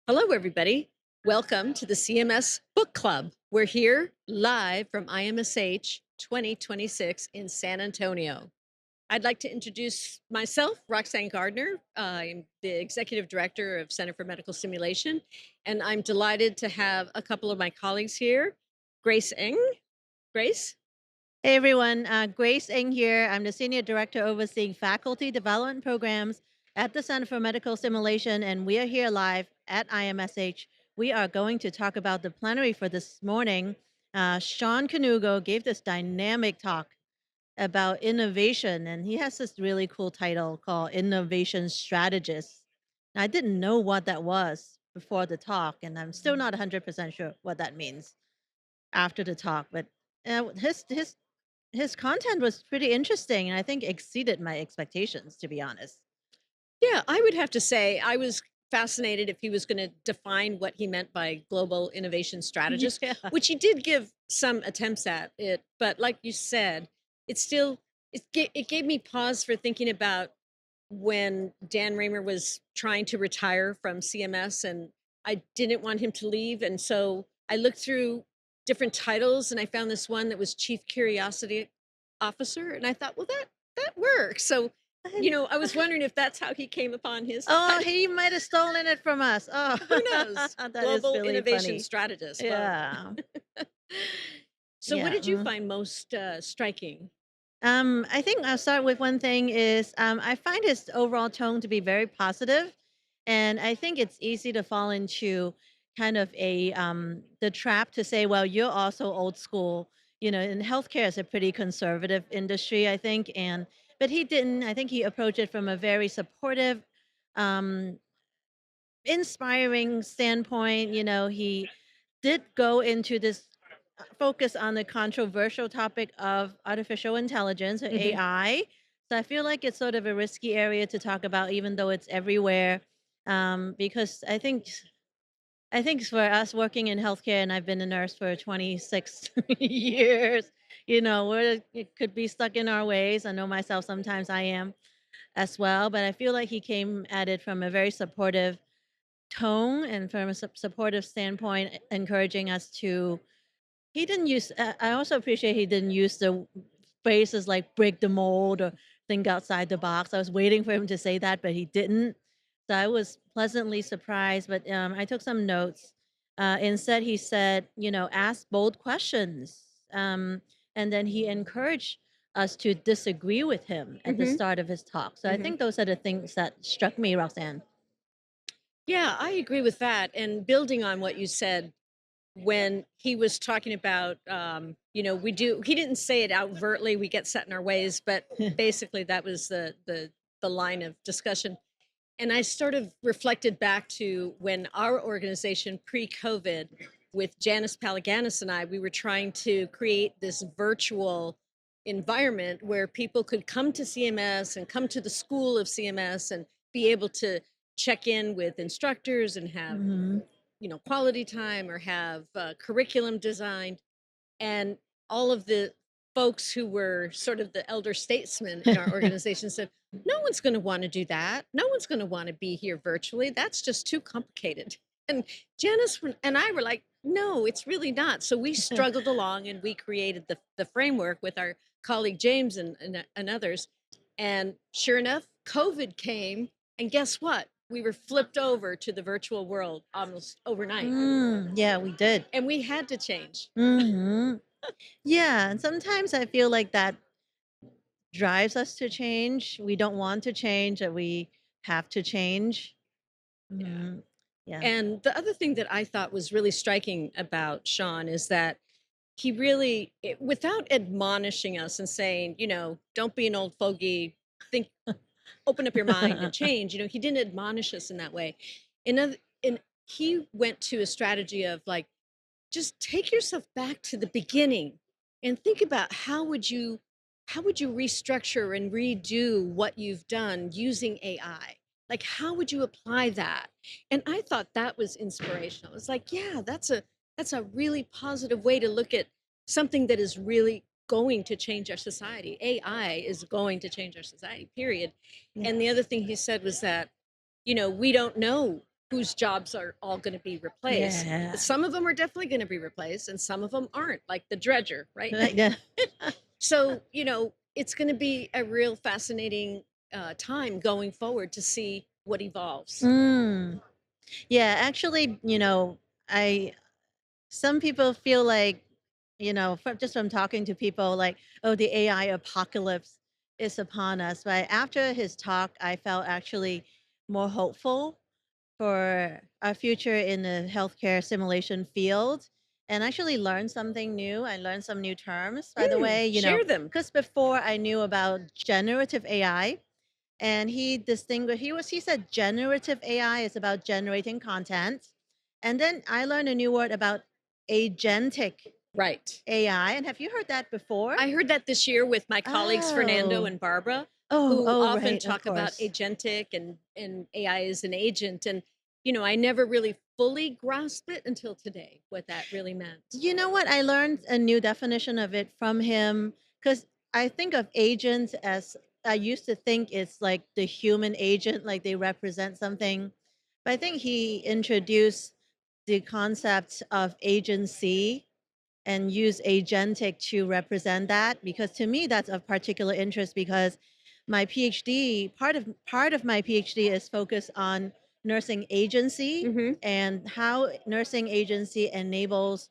Hello, everybody. Welcome to the CMS Book Club. We're here live from IMSH 2026 in San Antonio. I'd like to introduce myself, Roxane Gardner. I'm the Executive Director of Center for Medical Simulation, and I'm delighted to have a couple of my colleagues here. Grace Eng. Grace? Hey everyone, Grace Eng here. I'm the Senior Director overseeing faculty development programs at the Center for Medical Simulation, and we are here live at IMSH. We are going to talk about the plenary for this morning. Shawn gave this dynamic talk about innovation, and he has this really cool title called Innovation Strategist. And I didn't know what that was before the talk, and I'm still not 100% sure what that means after the talk, but his content was pretty interesting and I think exceeded my expectations, to be honest. Yeah, I would have to say I was fascinated if he was going to define what he meant by global innovation strategist, Yeah. which he did give some attempts at it. But like you said, it still it gave me pause for thinking about when Dan Raymer was trying to retire from CMS, and I didn't want him to leave, and so I looked through different titles, and I found this one that was Chief Curiosity Officer, and I thought, well, that works. So I was wondering if that's how he came upon his Oh, title. he might have stolen it from us. Oh, Who knows? that is Global really innovation funny. strategist. Well, Yeah. so what Yeah. did you find most striking? I think I'll start with one thing is I find his overall tone to be very positive, and I think it's easy to fall into kind of a the trap to say, well, you're also old school. In healthcare is a pretty conservative industry, I think, and but he didn't. I think he approached it from a very supportive, um, inspiring standpoint. He did go into this focus on the controversial topic of artificial intelligence or Hmm. AI. So I feel like it's sort of a risky area to talk about, even though it's everywhere. Because I think for us working in healthcare, and I've been a nurse for 26 years, it could be stuck in our ways. I know myself, sometimes I am as well, but I feel like he came at it from a very supportive tone and from a supportive standpoint, encouraging us to he didn't use I also appreciate he didn't use the phrases like break the mold or think outside the box. I was waiting for him to say that, but he didn't. So I was pleasantly surprised, but I took some notes. Instead, he said, ask bold questions. And then he encouraged us to disagree with him at the Hmm. start of his talk. So I Hmm. think those are the things that struck me, Roxanne. Yeah, I agree with that. And building on what you said, when he was talking about, he didn't say it overtly, we get set in our ways, but basically that was the line of discussion. And I sort of reflected back to when our organization pre-COVID, with Janice Palaganis and I, we were trying to create this virtual environment where people could come to CMS and come to the school of CMS and be able to check in with instructors and have Hmm. quality time or have curriculum designed. And all of the folks who were sort of the elder statesmen in our organization said, no one's going to want to do that. No one's going to want to be here virtually. That's just too complicated. And Janice and I were like, no, it's really not. So we struggled along and we created the framework with our colleague James and others. And sure enough, COVID came. And guess what? We were flipped over to the virtual world almost overnight. Yeah, we did. And we had to change. Hmm. Yeah, and sometimes I feel like that drives us to change. We don't want to change, and we have to change. Yeah. Mhm. Yeah. And the other thing that I thought was really striking about Shawn is that he really, without admonishing us and saying, don't be an old fogey, think, open up your mind and change, he didn't admonish us in that way. And he went to a strategy of like, just take yourself back to the beginning and think about how would you restructure and redo what you've done using AI? Like, how would you apply that? And I thought that was inspirational. It's like, yeah, that's a really positive way to look at something that is really going to change our society. AI is going to change our society, period. Yeah. And the other thing he said was that, we don't know whose jobs are all going to be replaced. Yeah. Some of them are definitely going to be replaced, and some of them aren't, like the dredger, right? Right, yeah. So, it's going to be a real fascinating time going forward to see what evolves. Mm. Yeah, actually, I some people feel like, from talking to people like, oh, the AI apocalypse is upon us. But after his talk, I felt actually more hopeful for our future in the healthcare simulation field and actually learned something new. I learned some new terms, by the way, Share them. because before I knew about generative AI, and he said generative AI is about generating content. And then I learned a new word about agentic Right. AI. And have you heard that before? I heard that this year with my colleagues Fernando Oh. and Barbara, Oh, who oh, often right, of talk about course. agentic and AI as an agent. And, I never really fully grasped it until today, what that really meant. You know what? I learned a new definition of it from him because I think of agents as I used to think it's like the human agent, like they represent something. But I think he introduced the concept of agency and use agentic to represent that because to me that's of particular interest because my PhD part of my PhD is focused on nursing agency Hmm. and how nursing agency enables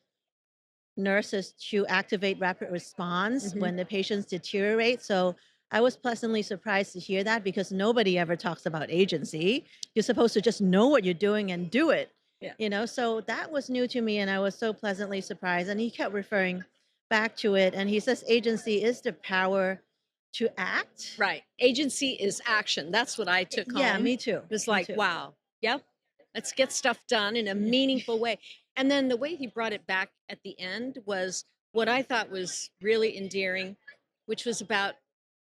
nurses to activate rapid response Hmm. when the patients deteriorate. So I was pleasantly surprised to hear that because nobody ever talks about agency. You're supposed to just know what you're doing and do it, Yeah. So that was new to me and I was so pleasantly surprised. And he kept referring back to it. And he says agency is the power to act. Right. Agency is action. That's what I took Yeah, home. me It too. was Me like, too. wow, yep, let's get stuff done in a meaningful way. And then the way he brought it back at the end was what I thought was really endearing, which was about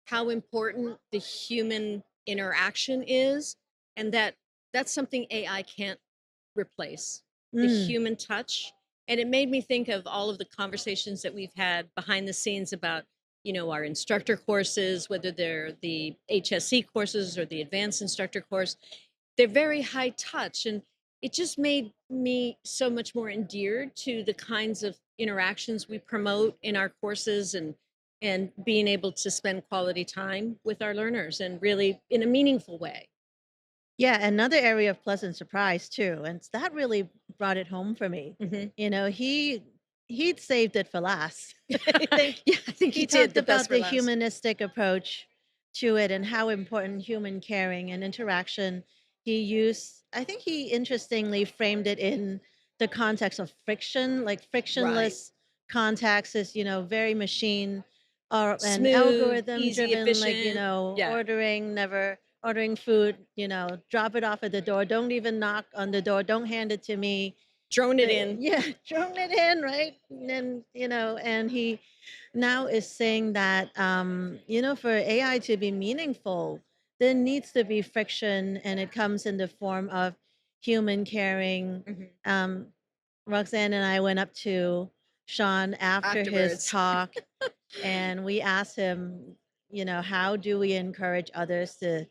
how important the human interaction is, and that's something AI can't replace, the Mm, human touch. And it made me think of all of the conversations that we've had behind the scenes about, our instructor courses, whether they're the HSC courses or the advanced instructor course. They're very high touch. And it just made me so much more endeared to the kinds of interactions we promote in our courses, and being able to spend quality time with our learners and really in a meaningful way. Yeah, another area of pleasant surprise too, and that really brought it home for me. Hmm. He'd saved it for last. I think Yeah, I think he he did talked the best about for the last. humanistic approach to it and how important human caring and interaction. I think he interestingly framed it in the context of friction, like Right. frictionless contacts is, very machine or an Smooth, algorithm easy, driven, like, efficient. Yeah. ordering food, drop it off at the door. Don't even knock on the door. Don't hand it to me. Drone it in. Yeah, thrown it in, right? And then, and he now is saying that, for AI to be meaningful, there needs to be friction and it comes in the form of human caring. Mhm. Um, Roxanne and I went up to Shawn after his Afterwards. talk and we asked him, how do we encourage others to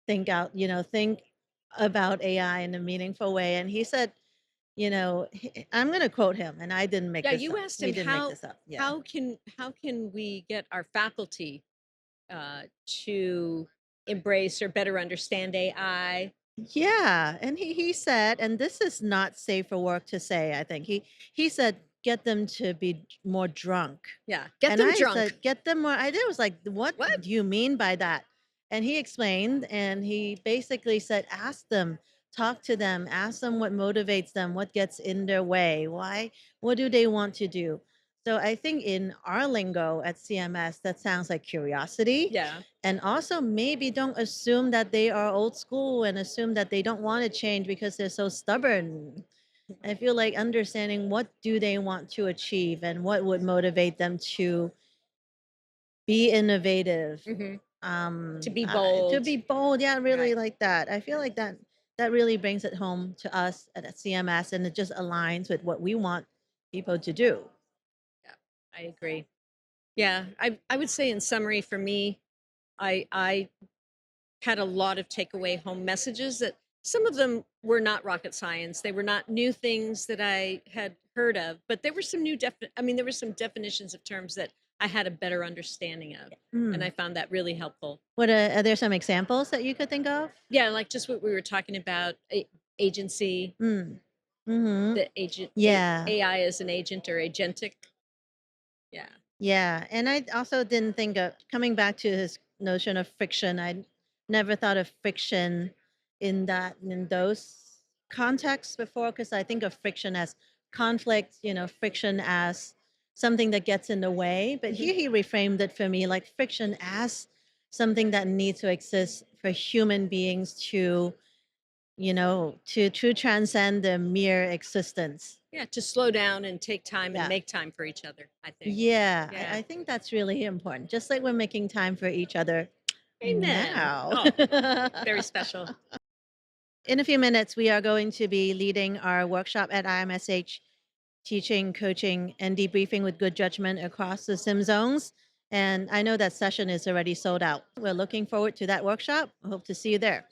think about AI in a meaningful way? And he said, I'm going to quote him, and I didn't make Yeah, this you up. asked We him didn't make this up. Yeah. how can we get our faculty to embrace or better understand AI? Yeah, and he said, and this is not safe for work to say, I think. He said get them to be more drunk. Yeah, get And them I drunk. said, get them more. I did was like, what What? do you mean by that? And he explained, and he basically said, ask them, talk to them, ask them what motivates them, what gets in their way, why, what do they want to do? So I think in our lingo at CMS, that sounds like curiosity. Yeah. And also, maybe don't assume that they are old school and assume that they don't want to change because they're so stubborn. I feel like understanding what do they want to achieve and what would motivate them to be innovative, Hmm. To be to bold. be bold. Yeah, I really Right. like that. I feel like that really brings it home to us at CMS, and it just aligns with what we want people to do. Yeah, I agree. Yeah, I would say in summary for me, I had a lot of takeaway home messages that Some of them were not rocket science. They were not new things that I had heard of, but there were some I mean, there were some definitions of terms that I had a better understanding of, and Mm. I found that really helpful. What are there some examples that you could think of? Yeah, like just what we were talking about, agency, Mm. Mm-hmm. the agent, Yeah. AI as an agent or agentic. Yeah. Yeah, and I also didn't think of coming back to his notion of friction. I never thought of friction in those contexts before because I think of friction as conflict, friction as something that gets in the way. But Mhm. here he reframed it for me like friction as something that needs to exist for human beings to transcend the mere existence. Yeah, to slow down and take time and Yeah. make time for each other, I think. Yeah, I, Yeah. I think that's really important. Just like we're making time for each other Amen. now. Oh, very special. In a few minutes, we are going to be leading our workshop at IMSH, teaching, coaching, and debriefing with good judgment across the sim zones. And I know that session is already sold out. We're looking forward to that workshop. I hope to see you there.